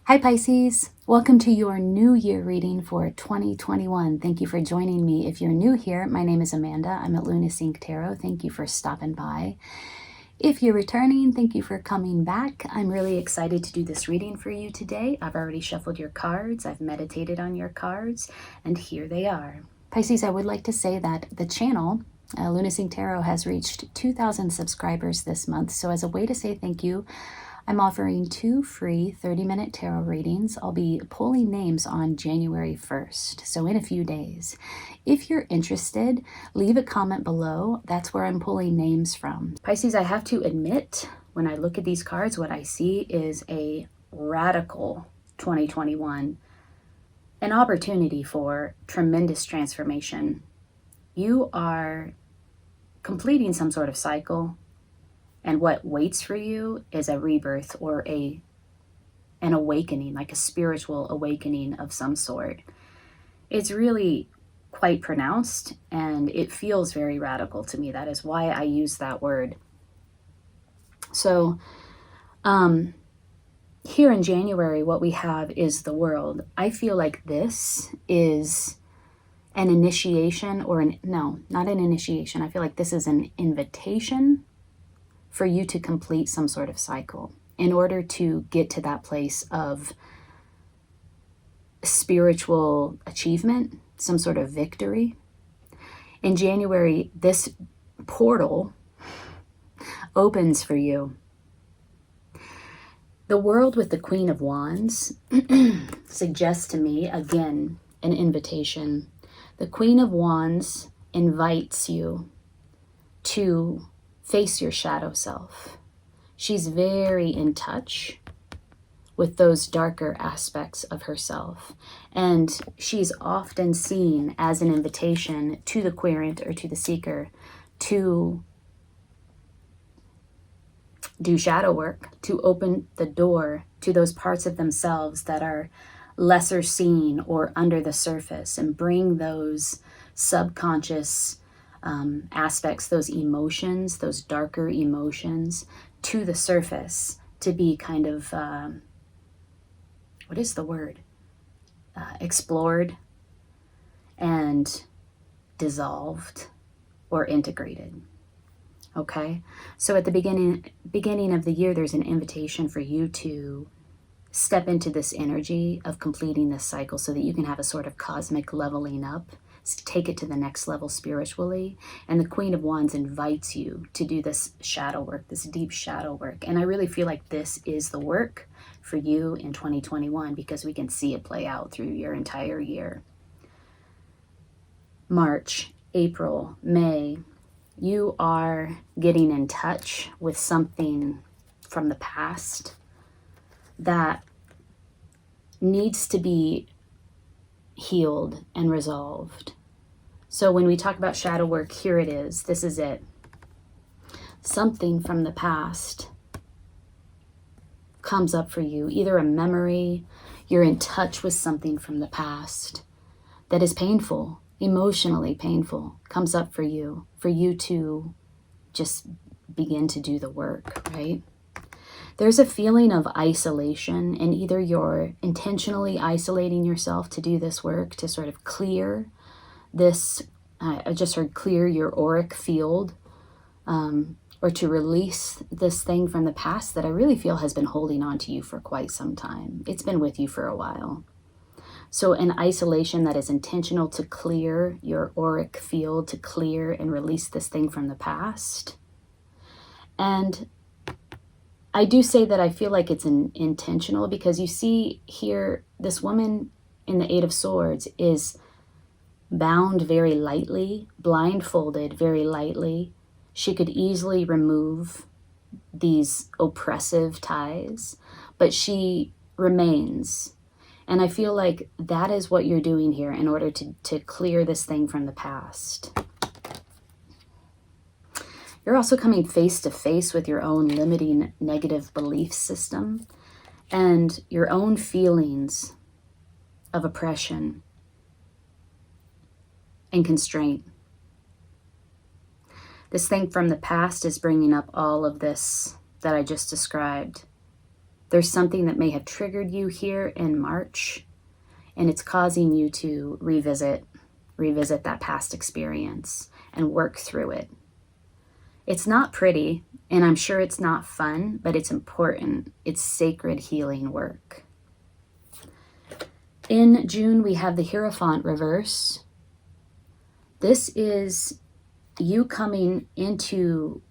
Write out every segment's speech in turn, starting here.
Hi Pisces, welcome to your New Year reading for 2021. Thank you for joining me. If you're new here, my name is Amanda. I'm at Lunacy Tarot. Thank you for stopping by. If you're returning, thank you for coming back. I'm really excited to do this reading for you today. I've already shuffled your cards, I've meditated on your cards, and here they are. Pisces, I would like to say that the channel, Lunacy Tarot, has reached 2,000 subscribers this month. So as a way to say thank you, I'm offering 2 free 30-minute tarot readings. I'll be pulling names on January 1st, so in a few days. If you're interested, leave a comment below. That's where I'm pulling names from. Pisces, I have to admit, when I look at these cards, what I see is a radical 2021, an opportunity for tremendous transformation. You are completing some sort of cycle, and what waits for you is a rebirth or an awakening, like a spiritual awakening of some sort. It's really quite pronounced and it feels very radical to me. That is why I use that word. So here in January, what we have is the world. I feel like this is an initiation no, not an initiation. I feel like this is an invitation for you to complete some sort of cycle in order to get to that place of spiritual achievement, some sort of victory. In January, this portal opens for you. The world with the Queen of Wands suggests to me, again, an invitation. The Queen of Wands invites you to face your shadow self. She's very in touch with those darker aspects of herself. And she's often seen as an invitation to the querent or to the seeker to do shadow work, to open the door to those parts of themselves that are lesser seen or under the surface, and bring those subconscious aspects, those emotions, those darker emotions to the surface to be kind of, what is the word? Explored and dissolved or integrated. Okay, so at the beginning of the year, there's an invitation for you to step into this energy of completing this cycle so that you can have a sort of cosmic leveling up, take it to the next level spiritually. And the Queen of Wands invites you to do this shadow work, this deep shadow work. And I really feel like this is the work for you in 2021 because we can see it play out through your entire year. March, April, May, you are getting in touch with something from the past that needs to be healed and resolved. So when we talk about shadow work, here it is. This is it. Something from the past comes up for you, either a memory, you're in touch with something from the past that is painful, emotionally painful, comes up for you to just begin to do the work, right? There's a feeling of isolation, and either you're intentionally isolating yourself to do this work, to sort of clear this, I just heard clear your auric field, or to release this thing from the past that I really feel has been holding on to you for quite some time. It's been with you for a while. So an isolation that is intentional to clear your auric field, to clear and release this thing from the past. And I do say that I feel like it's intentional because you see here, this woman in the Eight of Swords is bound very lightly, blindfolded very lightly. She could easily remove these oppressive ties, but she remains. And I feel like that is what you're doing here in order to clear this thing from the past. You're also coming face to face with your own limiting negative belief system and your own feelings of oppression and constraint. This thing from the past is bringing up all of this that I just described. There's something that may have triggered you here in March, and it's causing you to revisit that past experience and work through it. It's not pretty, and I'm sure it's not fun, but it's important. It's sacred healing work. In June, we have the Hierophant reverse. This is you coming into,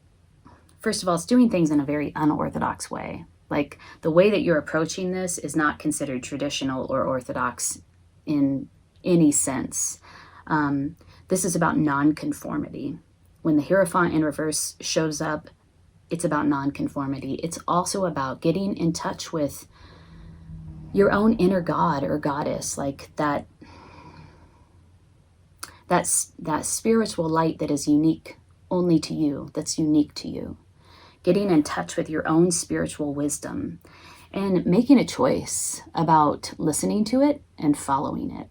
first of all, it's doing things in a very unorthodox way. Like the way that you're approaching this is not considered traditional or orthodox in any sense. This is about nonconformity. When the Hierophant in reverse shows up, it's about nonconformity. It's also about getting in touch with your own inner god or goddess, like that spiritual light that is unique only to you, that's unique to you. Getting in touch with your own spiritual wisdom and making a choice about listening to it and following it.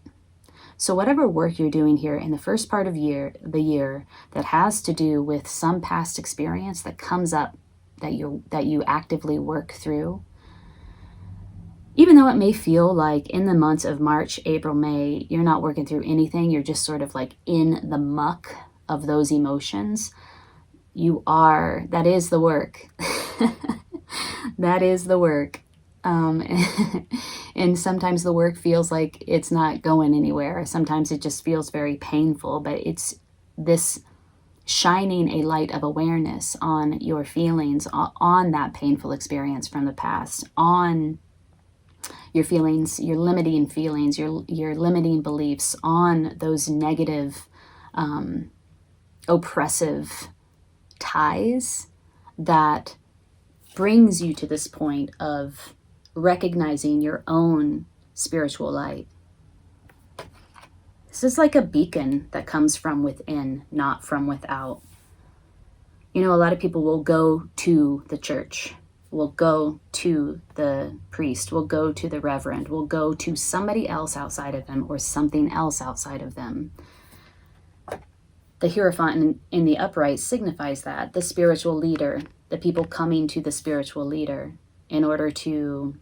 So whatever work you're doing here in the first part of the year that has to do with some past experience that comes up that you actively work through, even though it may feel like in the months of March, April, May, you're not working through anything, you're just sort of like in the muck of those emotions, that is the work. That is the work. And sometimes the work feels like it's not going anywhere. Sometimes it just feels very painful, but it's this shining a light of awareness on your feelings, on that painful experience from the past, on your feelings, your limiting feelings, your limiting beliefs, on those negative, oppressive ties that brings you to this point of recognizing your own spiritual light. This is like a beacon that comes from within, not from without. You know, a lot of people will go to the church, will go to the priest, will go to the reverend, will go to somebody else outside of them or something else outside of them. The Hierophant in the upright signifies that, the spiritual leader, the people coming to the spiritual leader in order to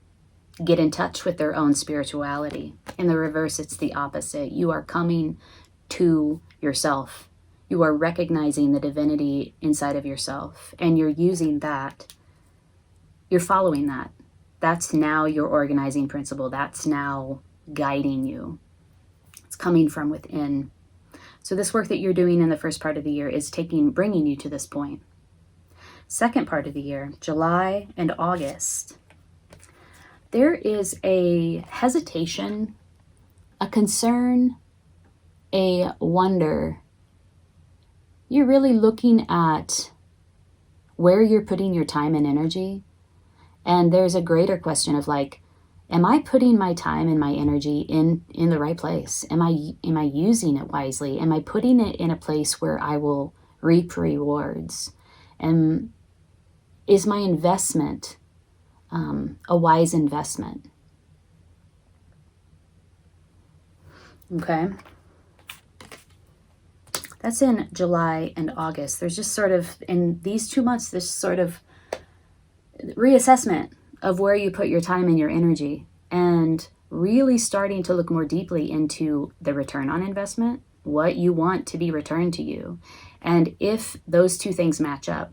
get in touch with their own spirituality. In the reverse, it's the opposite. You are coming to yourself. You are recognizing the divinity inside of yourself, and you're using that. You're following that. That's now your organizing principle. That's now guiding you. It's coming from within. So this work that you're doing in the first part of the year is bringing you to this point. Second part of the year, July and August, there is a hesitation, a concern, a wonder. You're really looking at where you're putting your time and energy. And there's a greater question of like, am I putting my time and my energy in the right place? Am I using it wisely? Am I putting it in a place where I will reap rewards? And is my investment a wise investment? Okay. That's in July and August. There's just sort of, in these 2 months, this sort of reassessment of where you put your time and your energy, and really starting to look more deeply into the return on investment, what you want to be returned to you. And if those two things match up,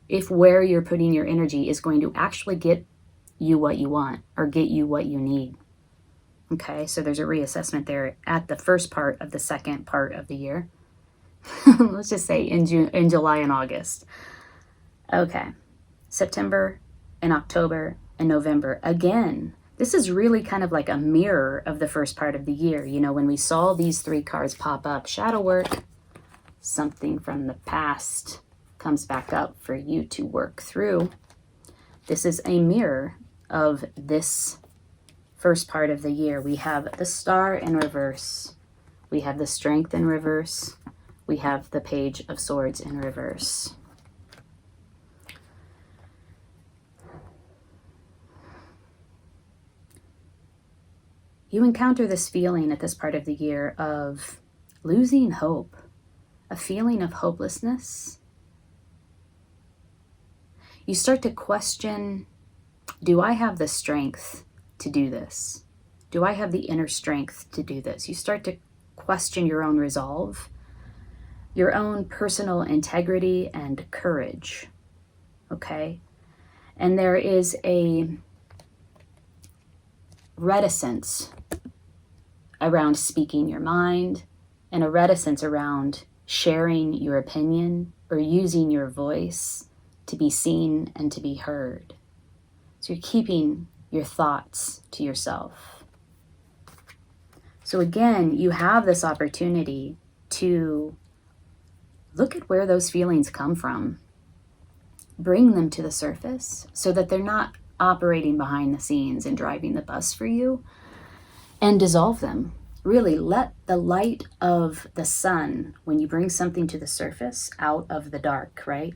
if where you're putting your energy is going to actually get you what you want or get you what you need. Okay, so there's a reassessment there at the first part of the second part of the year. Let's just say in July and August. Okay, September and October and November. Again, this is really kind of like a mirror of the first part of the year. You know, when we saw these 3 cards pop up, shadow work, something from the past comes back up for you to work through. This is a mirror of this first part of the year. We have the Star in reverse. We have the Strength in reverse. We have the Page of Swords in reverse. You encounter this feeling at this part of the year of losing hope, a feeling of hopelessness. You start to question Do I have the strength to do this? Do I have the inner strength to do this? You start to question your own resolve, your own personal integrity and courage, okay? And there is a reticence around speaking your mind and a reticence around sharing your opinion or using your voice to be seen and to be heard. So you're keeping your thoughts to yourself. So again, you have this opportunity to look at where those feelings come from. Bring them to the surface so that they're not operating behind the scenes and driving the bus for you, and dissolve them. Really let the light of the sun, when you bring something to the surface out of the dark, right?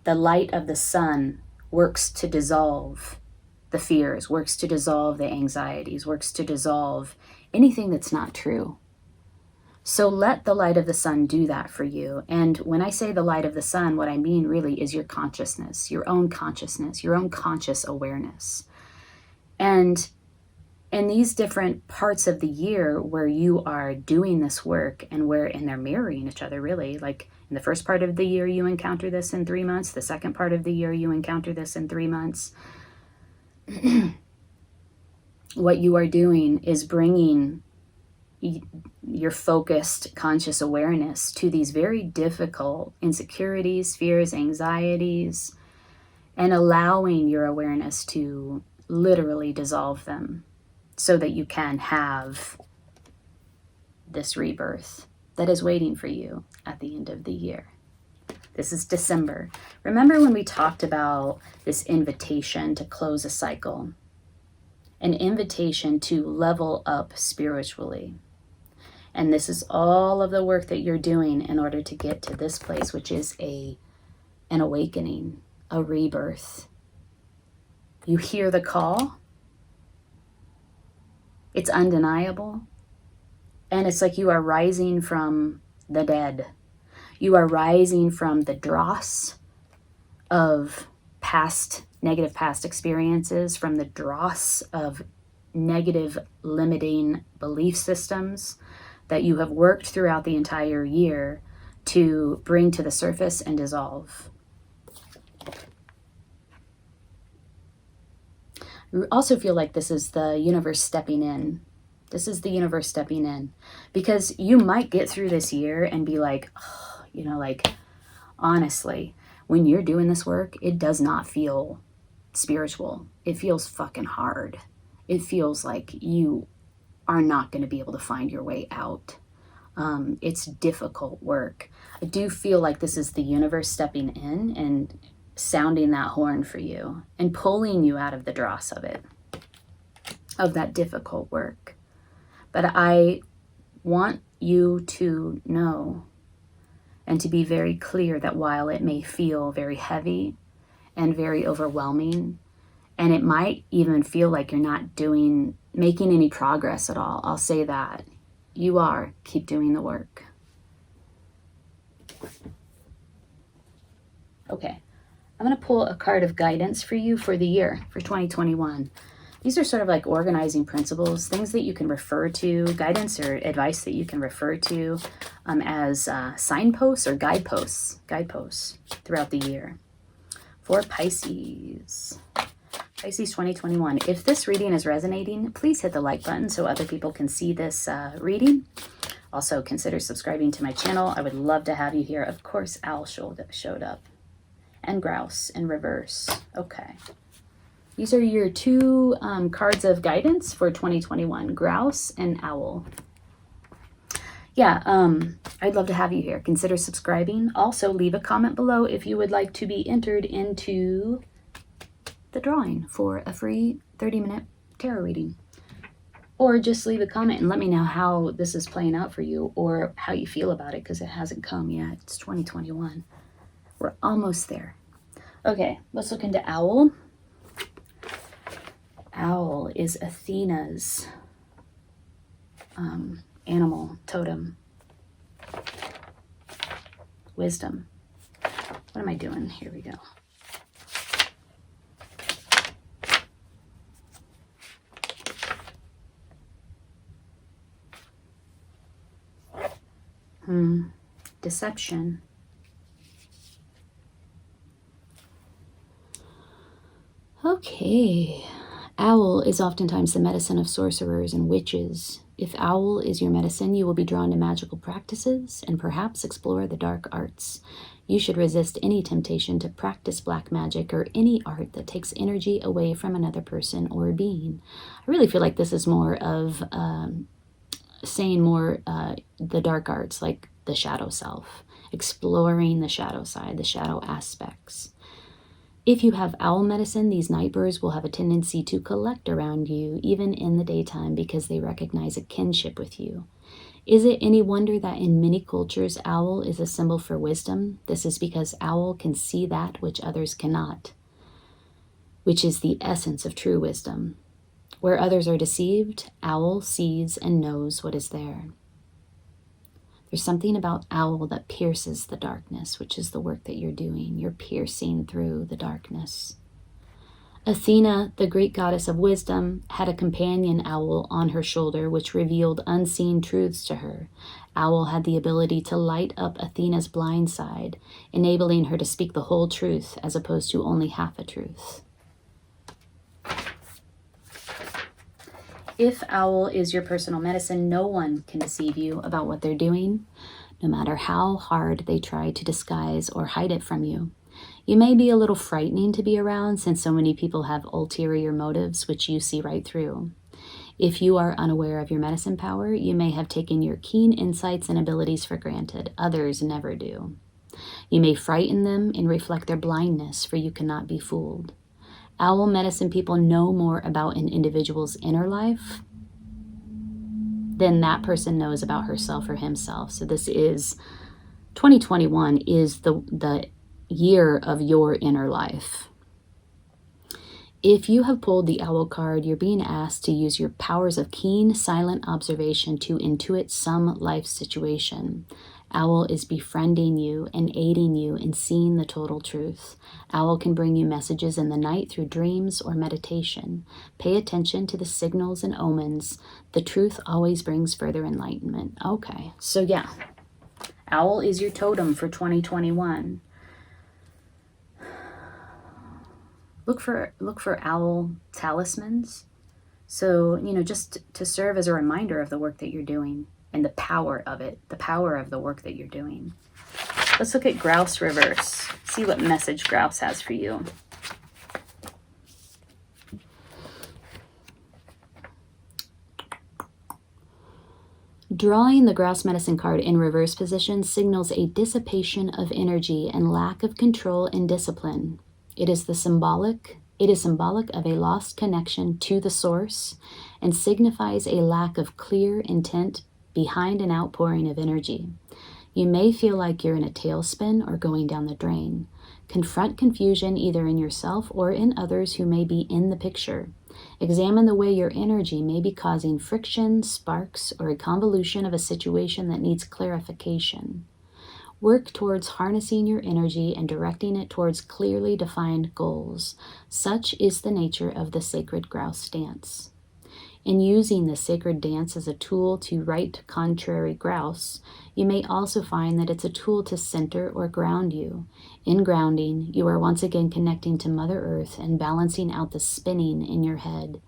The light of the sun works to dissolve the fears, works to dissolve the anxieties, works to dissolve anything that's not true. So let the light of the sun do that for you. And when I say the light of the sun, what I mean really is your consciousness, your own conscious awareness. And in these different parts of the year where you are doing this work and they're mirroring each other really, like in the first part of the year, you encounter this in 3 months. The second part of the year, you encounter this in 3 months. What you are doing is bringing your focused conscious awareness to these very difficult insecurities, fears, anxieties, and allowing your awareness to literally dissolve them so that you can have this rebirth that is waiting for you at the end of the year. This is December. Remember when we talked about this invitation to close a cycle? An invitation to level up spiritually. And this is all of the work that you're doing in order to get to this place, which is an awakening, a rebirth. You hear the call. It's undeniable. And it's like you are rising from the dead. You are rising from the dross of negative past experiences, from the dross of negative limiting belief systems that you have worked throughout the entire year to bring to the surface and dissolve. You also feel like this is the universe stepping in. This is the universe stepping in. Because you might get through this year and be like, oh, honestly, when you're doing this work, it does not feel spiritual. It feels fucking hard. It feels like you are not going to be able to find your way out. It's difficult work. I do feel like this is the universe stepping in and sounding that horn for you and pulling you out of the dross of it, of that difficult work. But I want you to know and to be very clear that while it may feel very heavy and very overwhelming, and it might even feel like you're not making any progress at all, I'll say that. You are. Keep doing the work. Okay. I'm going to pull a card of guidance for you for the year, for 2021. These are sort of like organizing principles, things that you can refer to, guidance or advice that you can refer to as signposts or guideposts throughout the year. For Pisces 2021. If this reading is resonating, please hit the like button so other people can see this reading. Also, consider subscribing to my channel. I would love to have you here. Of course, Owl showed up. And Grouse in reverse. Okay. These are your two cards of guidance for 2021, Grouse and Owl. Yeah, I'd love to have you here. Consider subscribing. Also, leave a comment below if you would like to be entered into the drawing for a free 30-minute tarot reading. Or just leave a comment and let me know how this is playing out for you or how you feel about it, because it hasn't come yet. It's 2021. We're almost there. Okay, let's look into Owl. Owl is Athena's animal totem. Wisdom. What am I doing? Here we go. Deception. Okay. Owl is oftentimes the medicine of sorcerers and witches. If owl is your medicine, you will be drawn to magical practices and perhaps explore the dark arts. You should resist any temptation to practice black magic or any art that takes energy away from another person or being. I really feel like this is more of saying more the dark arts, like the shadow self, exploring the shadow side, the shadow aspects. If you have owl medicine, these night birds will have a tendency to collect around you, even in the daytime, because they recognize a kinship with you. Is it any wonder that in many cultures, owl is a symbol for wisdom? This is because owl can see that which others cannot, which is the essence of true wisdom. Where others are deceived, owl sees and knows what is there. There's something about owl that pierces the darkness, which is the work that you're doing. You're piercing through the darkness. Athena, the Greek goddess of wisdom, had a companion owl on her shoulder, which revealed unseen truths to her. Owl had the ability to light up Athena's blind side, enabling her to speak the whole truth as opposed to only half a truth. If owl is your personal medicine, no one can deceive you about what they're doing, no matter how hard they try to disguise or hide it from you. You may be a little frightening to be around since so many people have ulterior motives which you see right through. If you are unaware of your medicine power, you may have taken your keen insights and abilities for granted. Others never do. You may frighten them and reflect their blindness, for you cannot be fooled. Owl medicine people know more about an individual's inner life than that person knows about herself or himself. So this is 2021 is the year of your inner life. If you have pulled the owl card, you're being asked to use your powers of keen, silent observation to intuit some life situation. Owl is befriending you and aiding you in seeing the total truth. Owl can bring you messages in the night through dreams or meditation. Pay attention to the signals and omens. The truth always brings further enlightenment. Okay, so yeah, owl is your totem for 2021. Look for owl talismans. So, just to serve as a reminder of the work that you're doing and the power of it, the power of the work that you're doing. Let's look at grouse reverse. See what message grouse has for you. Drawing the grouse medicine card in reverse position signals a dissipation of energy and lack of control and discipline. It is symbolic of a lost connection to the source and signifies a lack of clear intent behind an outpouring of energy. You may feel like you're in a tailspin or going down the drain. Confront confusion either in yourself or in others who may be in the picture. Examine the way your energy may be causing friction, sparks, or a convolution of a situation that needs clarification. Work towards harnessing your energy and directing it towards clearly defined goals. Such is the nature of the sacred grouse dance. In using the sacred dance as a tool to right contrary grouse, you may also find that it's a tool to center or ground you. In grounding, you are once again connecting to Mother Earth and balancing out the spinning in your head.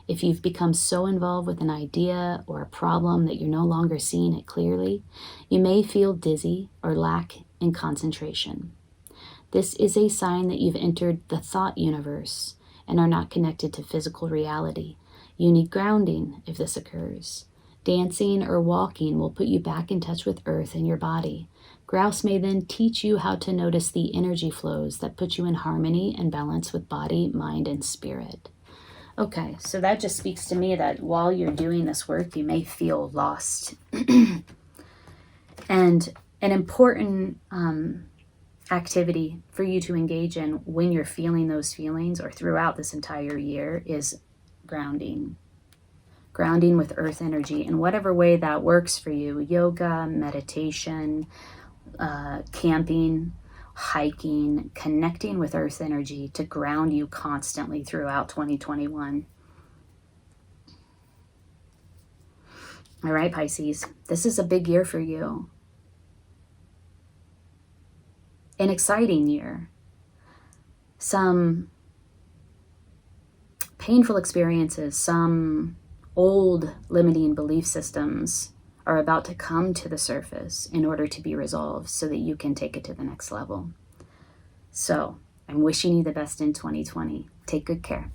If you've become so involved with an idea or a problem that you're no longer seeing it clearly, you may feel dizzy or lack in concentration. This is a sign that you've entered the thought universe and are not connected to physical reality. You need grounding if this occurs. Dancing or walking will put you back in touch with Earth and your body. Grouse may then teach you how to notice the energy flows that put you in harmony and balance with body, mind, and spirit. Okay, so that just speaks to me that while you're doing this work, you may feel lost. And an important activity for you to engage in when you're feeling those feelings or throughout this entire year is grounding. Grounding with earth energy in whatever way that works for you. Yoga, meditation, camping, hiking, connecting with earth energy to ground you constantly throughout 2021. All right, Pisces, this is a big year for you. an exciting year. Some painful experiences, some old limiting belief systems are about to come to the surface in order to be resolved so that you can take it to the next level. So I'm wishing you the best in 2020. Take good care.